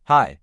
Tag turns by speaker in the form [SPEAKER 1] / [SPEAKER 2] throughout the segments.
[SPEAKER 1] Hi,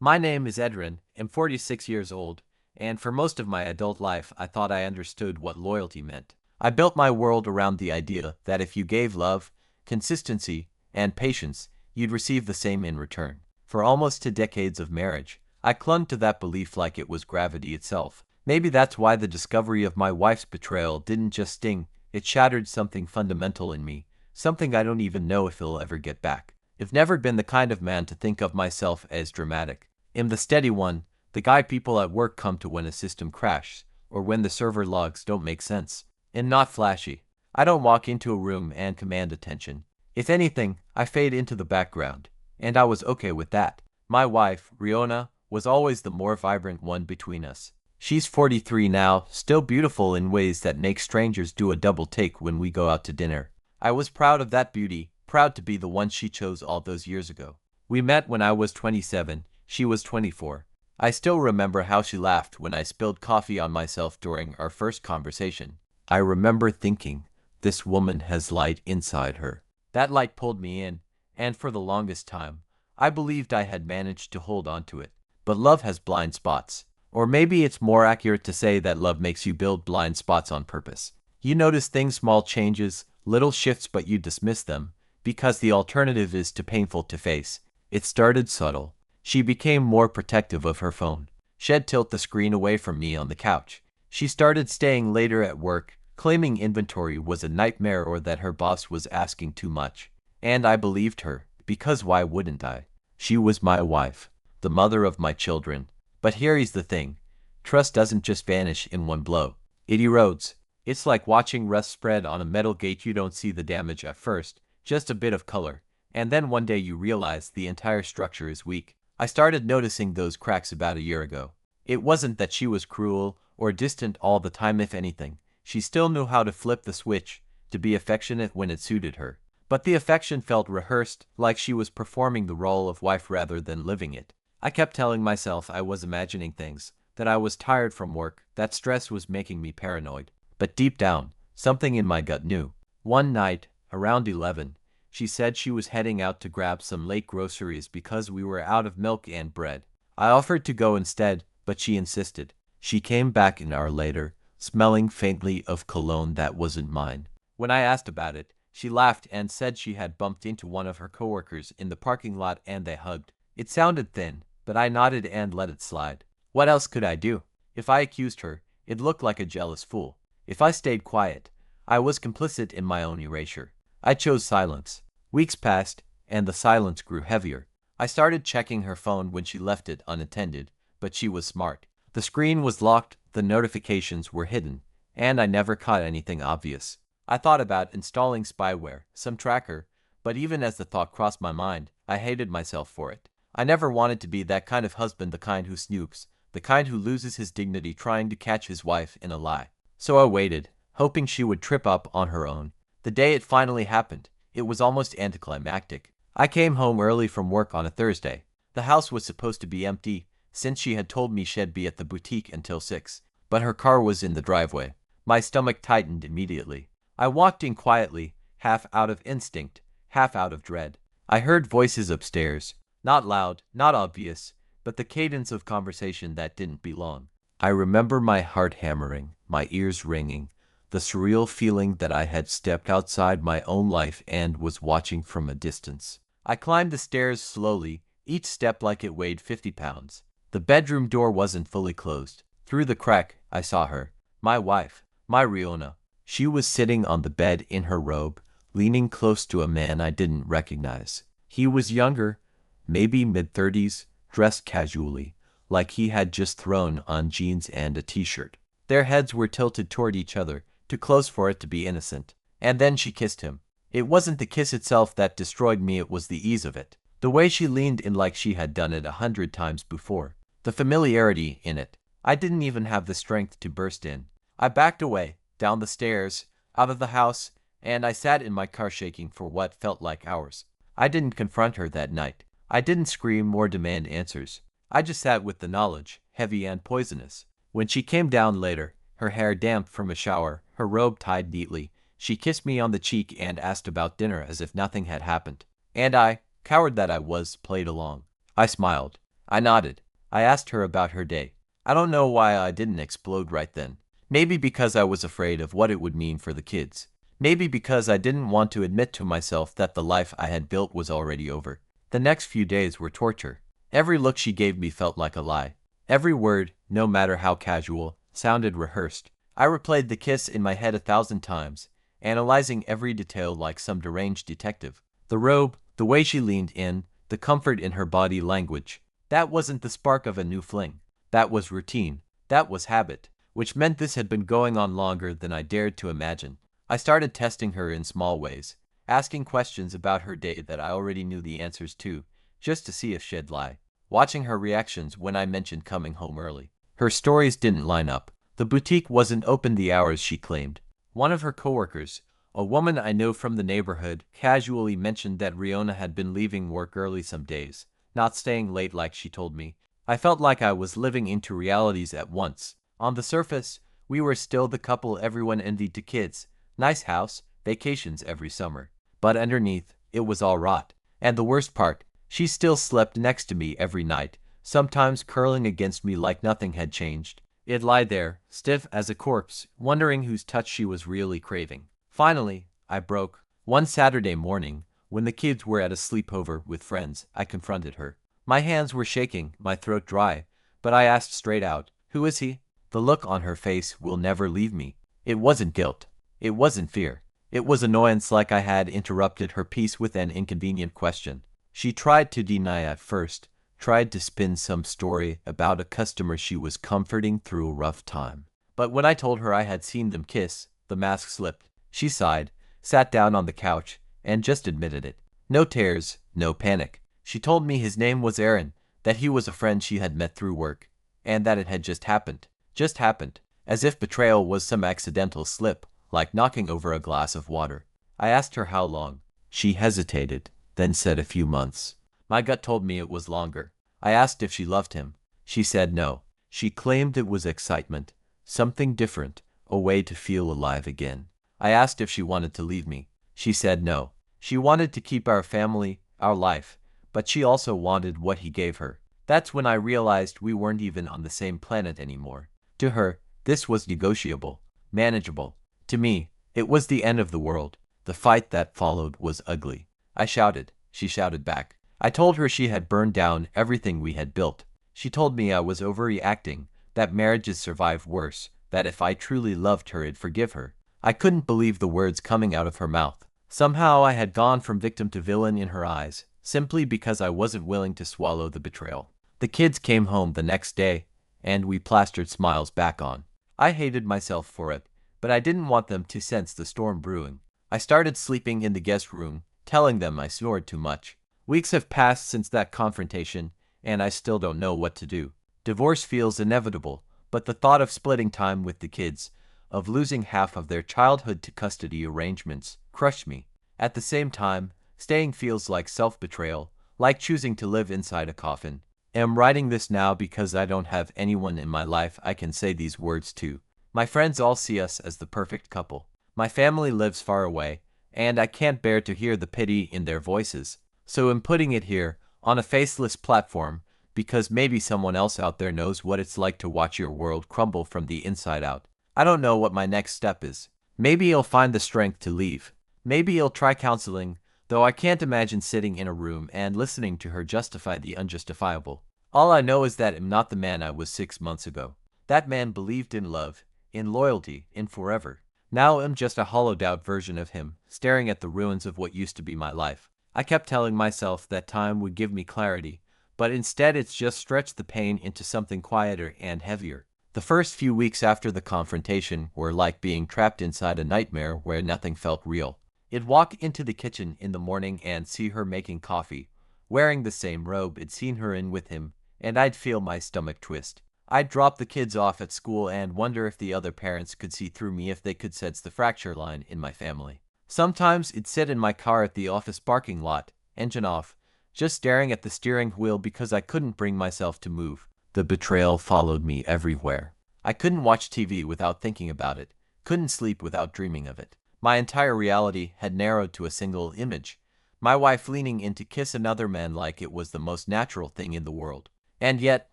[SPEAKER 1] my name is Edrin. I'm 46 years old, and for most of my adult life, I thought I understood what loyalty meant. I built my world around the idea that if you gave love, consistency, and patience, you'd receive the same in return. For almost 2 decades of marriage, I clung to that belief like it was gravity itself. Maybe that's why the discovery of my wife's betrayal didn't just sting, it shattered something fundamental in me, something I don't even know if I'll ever get back. I've never been the kind of man to think of myself as dramatic. I'm the steady one, the guy people at work come to when a system crashes, or when the server logs don't make sense. And not flashy. I don't walk into a room and command attention. If anything, I fade into the background, and I was okay with that. My wife, Riona, was always the more vibrant one between us. She's 43 now, still beautiful in ways that make strangers do a double take when we go out to dinner. I was proud of that beauty, proud to be the one she chose all those years ago. We met when I was 27, she was 24. I still remember how she laughed when I spilled coffee on myself during our first conversation. I remember thinking, this woman has light inside her. That light pulled me in, and for the longest time, I believed I had managed to hold on to it. But love has blind spots. Or maybe it's more accurate to say that love makes you build blind spots on purpose. You notice things, small changes, little shifts, but you dismiss them, because the alternative is too painful to face. It started subtle. She became more protective of her phone. She'd tilt the screen away from me on the couch. She started staying later at work, claiming inventory was a nightmare or that her boss was asking too much. And I believed her, because why wouldn't I? She was my wife, the mother of my children. But here's the thing. Trust doesn't just vanish in one blow. It erodes. It's like watching rust spread on a metal gate. You don't see the damage at first, just a bit of color. And then one day you realize the entire structure is weak. I started noticing those cracks about a year ago. It wasn't that she was cruel or distant all the time. If anything, she still knew how to flip the switch, to be affectionate when it suited her. But the affection felt rehearsed, like she was performing the role of wife rather than living it. I kept telling myself I was imagining things, that I was tired from work, that stress was making me paranoid. But deep down, something in my gut knew. One night, around 11, she said she was heading out to grab some late groceries because we were out of milk and bread. I offered to go instead, but she insisted. She came back an hour later, smelling faintly of cologne that wasn't mine. When I asked about it, she laughed and said she had bumped into one of her coworkers in the parking lot and they hugged. It sounded thin, but I nodded and let it slide. What else could I do? If I accused her, it looked like a jealous fool. If I stayed quiet, I was complicit in my own erasure. I chose silence. Weeks passed, and the silence grew heavier. I started checking her phone when she left it unattended, but she was smart. The screen was locked, the notifications were hidden, and I never caught anything obvious. I thought about installing spyware, some tracker, but even as the thought crossed my mind, I hated myself for it. I never wanted to be that kind of husband, the kind who snoops, the kind who loses his dignity trying to catch his wife in a lie. So I waited, hoping she would trip up on her own. The day it finally happened, it was almost anticlimactic. I came home early from work on a Thursday. The house was supposed to be empty, since she had told me she'd be at the boutique until 6, but her car was in the driveway. My stomach tightened immediately. I walked in quietly, half out of instinct, half out of dread. I heard voices upstairs. Not loud, not obvious, but the cadence of conversation that didn't belong. I remember my heart hammering, my ears ringing, the surreal feeling that I had stepped outside my own life and was watching from a distance. I climbed the stairs slowly, each step like it weighed 50 pounds. The bedroom door wasn't fully closed. Through the crack, I saw her. My wife, my Riona. She was sitting on the bed in her robe, leaning close to a man I didn't recognize. He was younger, maybe mid-30s, dressed casually, like he had just thrown on jeans and a t-shirt. Their heads were tilted toward each other, too close for it to be innocent. And then she kissed him. It wasn't the kiss itself that destroyed me, it was the ease of it. The way she leaned in like she had done it 100 times before. The familiarity in it. I didn't even have the strength to burst in. I backed away, down the stairs, out of the house, and I sat in my car shaking for what felt like hours. I didn't confront her that night. I didn't scream or demand answers. I just sat with the knowledge, heavy and poisonous. When she came down later, her hair damp from a shower, her robe tied neatly, she kissed me on the cheek and asked about dinner as if nothing had happened. And I, coward that I was, played along. I smiled. I nodded. I asked her about her day. I don't know why I didn't explode right then. Maybe because I was afraid of what it would mean for the kids. Maybe because I didn't want to admit to myself that the life I had built was already over. The next few days were torture. Every look she gave me felt like a lie. Every word, no matter how casual, sounded rehearsed. I replayed the kiss in my head 1,000 times, analyzing every detail like some deranged detective. The robe, the way she leaned in, the comfort in her body language. That wasn't the spark of a new fling. That was routine. That was habit, which meant this had been going on longer than I dared to imagine. I started testing her in small ways, asking questions about her day that I already knew the answers to, just to see if she'd lie. Watching her reactions when I mentioned coming home early. Her stories didn't line up. The boutique wasn't open the hours she claimed. One of her coworkers, a woman I know from the neighborhood, casually mentioned that Riona had been leaving work early some days, not staying late like she told me. I felt like I was living in two realities at once. On the surface, we were still the couple everyone envied to kids. Nice house, vacations every summer. But underneath, it was all rot. And the worst part, she still slept next to me every night, sometimes curling against me like nothing had changed. It lay there, stiff as a corpse, wondering whose touch she was really craving. Finally, I broke. One Saturday morning, when the kids were at a sleepover with friends, I confronted her. My hands were shaking, my throat dry, but I asked straight out, "Who is he?" The look on her face will never leave me. It wasn't guilt. It wasn't fear. It was annoyance, like I had interrupted her peace with an inconvenient question. She tried to deny at first, tried to spin some story about a customer she was comforting through a rough time. But when I told her I had seen them kiss, the mask slipped. She sighed, sat down on the couch, and just admitted it. No tears, no panic. She told me his name was Aaron, that he was a friend she had met through work, and that it had just happened. Just happened. As if betrayal was some accidental slip, like knocking over a glass of water. I asked her how long. She hesitated, then said a few months. My gut told me it was longer. I asked if she loved him. She said no. She claimed it was excitement, something different, a way to feel alive again. I asked if she wanted to leave me. She said no. She wanted to keep our family, our life, but she also wanted what he gave her. That's when I realized we weren't even on the same planet anymore. To her, this was negotiable, manageable. To me, it was the end of the world. The fight that followed was ugly. I shouted. She shouted back. I told her she had burned down everything we had built. She told me I was overreacting, that marriages survive worse, that if I truly loved her I'd forgive her. I couldn't believe the words coming out of her mouth. Somehow I had gone from victim to villain in her eyes, simply because I wasn't willing to swallow the betrayal. The kids came home the next day, and we plastered smiles back on. I hated myself for it, but I didn't want them to sense the storm brewing. I started sleeping in the guest room, telling them I snored too much. Weeks have passed since that confrontation, and I still don't know what to do. Divorce feels inevitable, but the thought of splitting time with the kids, of losing half of their childhood to custody arrangements, crushed me. At the same time, staying feels like self-betrayal, like choosing to live inside a coffin. I'm writing this now because I don't have anyone in my life I can say these words to. My friends all see us as the perfect couple. My family lives far away, and I can't bear to hear the pity in their voices. So I'm putting it here, on a faceless platform, because maybe someone else out there knows what it's like to watch your world crumble from the inside out. I don't know what my next step is. Maybe I'll find the strength to leave. Maybe I'll try counseling, though I can't imagine sitting in a room and listening to her justify the unjustifiable. All I know is that I'm not the man I was 6 months ago. That man believed in love, in loyalty, in forever. Now I'm just a hollowed out version of him, staring at the ruins of what used to be my life. I kept telling myself that time would give me clarity, but instead it's just stretched the pain into something quieter and heavier. The first few weeks after the confrontation were like being trapped inside a nightmare where nothing felt real. I'd walk into the kitchen in the morning and see her making coffee, wearing the same robe I'd seen her in with him, and I'd feel my stomach twist. I'd drop the kids off at school and wonder if the other parents could see through me, if they could sense the fracture line in my family. Sometimes I'd sit in my car at the office parking lot, engine off, just staring at the steering wheel because I couldn't bring myself to move. The betrayal followed me everywhere. I couldn't watch TV without thinking about it, couldn't sleep without dreaming of it. My entire reality had narrowed to a single image. My wife leaning in to kiss another man like it was the most natural thing in the world. And yet,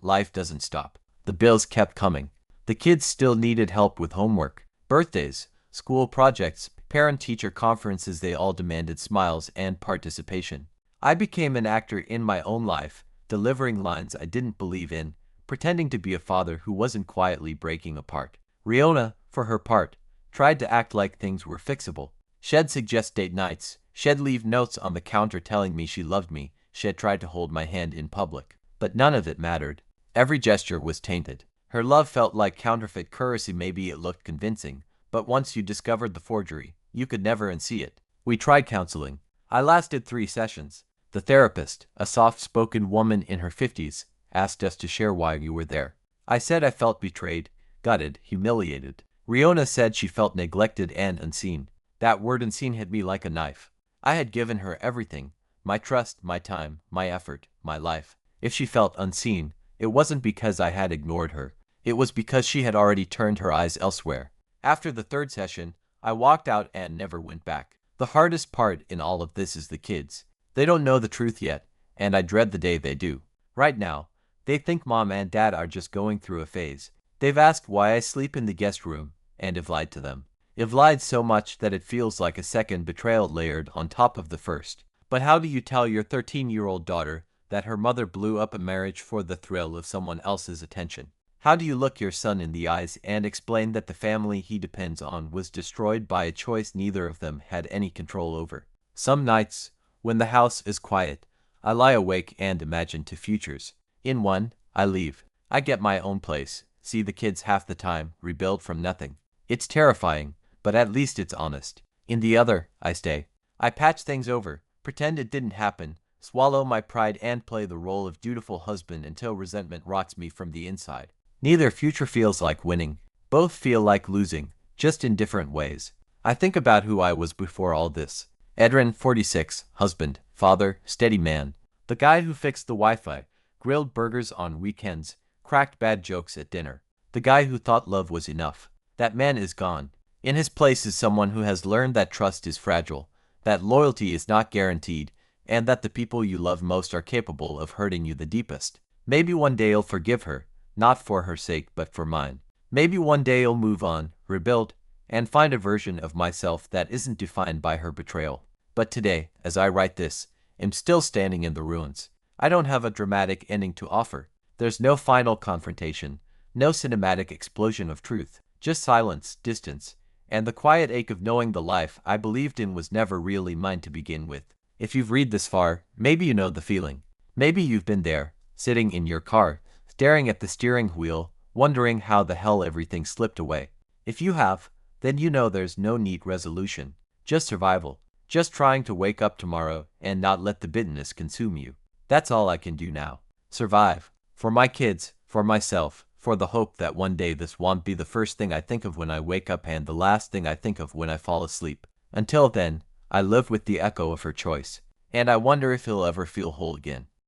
[SPEAKER 1] life doesn't stop. The bills kept coming. The kids still needed help with homework, birthdays, school projects, parent-teacher conferences. They all demanded smiles and participation. I became an actor in my own life, delivering lines I didn't believe in, pretending to be a father who wasn't, quietly breaking apart. Riona, for her part, tried to act like things were fixable. She'd suggest date nights. She'd leave notes on the counter telling me she loved me. She'd tried to hold my hand in public. But none of it mattered. Every gesture was tainted. Her love felt like counterfeit currency. Maybe it looked convincing, but once you discovered the forgery, you could never unsee it. We tried counseling. I lasted 3 sessions. The therapist, a soft-spoken woman in her 50s, asked us to share why you were there. I said I felt betrayed, gutted, humiliated. Riona said she felt neglected and unseen. That word unseen hit me like a knife. I had given her everything, my trust, my time, my effort, my life. If she felt unseen, it wasn't because I had ignored her. It was because she had already turned her eyes elsewhere. After the 3rd session, I walked out and never went back. The hardest part in all of this is the kids. They don't know the truth yet, and I dread the day they do. Right now, they think mom and dad are just going through a phase. They've asked why I sleep in the guest room, and I've lied to them. I've lied so much that it feels like a second betrayal layered on top of the first. But how do you tell your 13-year-old daughter that her mother blew up a marriage for the thrill of someone else's attention? How do you look your son in the eyes and explain that the family he depends on was destroyed by a choice neither of them had any control over? Some nights, when the house is quiet, I lie awake and imagine 2 futures. In one, I leave. I get my own place, see the kids half the time, rebuild from nothing. It's terrifying, but at least it's honest. In the other, I stay. I patch things over, pretend it didn't happen, swallow my pride and play the role of dutiful husband until resentment rots me from the inside. Neither future feels like winning. Both feel like losing, just in different ways. I think about who I was before all this. Edrin, 46, husband, father, steady man. The guy who fixed the Wi-Fi, grilled burgers on weekends, cracked bad jokes at dinner. The guy who thought love was enough. That man is gone. In his place is someone who has learned that trust is fragile, that loyalty is not guaranteed, and that the people you love most are capable of hurting you the deepest. Maybe one day I'll forgive her. Not for her sake, but for mine. Maybe one day I'll move on, rebuild, and find a version of myself that isn't defined by her betrayal. But today, as I write this, I'm still standing in the ruins. I don't have a dramatic ending to offer. There's no final confrontation, no cinematic explosion of truth, just silence, distance, and the quiet ache of knowing the life I believed in was never really mine to begin with. If you've read this far, maybe you know the feeling. Maybe you've been there, sitting in your car, staring at the steering wheel, wondering how the hell everything slipped away. If you have, then you know there's no neat resolution, just survival, just trying to wake up tomorrow and not let the bitterness consume you. That's all I can do now. Survive. For my kids, for myself, for the hope that one day this won't be the first thing I think of when I wake up and the last thing I think of when I fall asleep. Until then, I live with the echo of her choice, and I wonder if he'll ever feel whole again.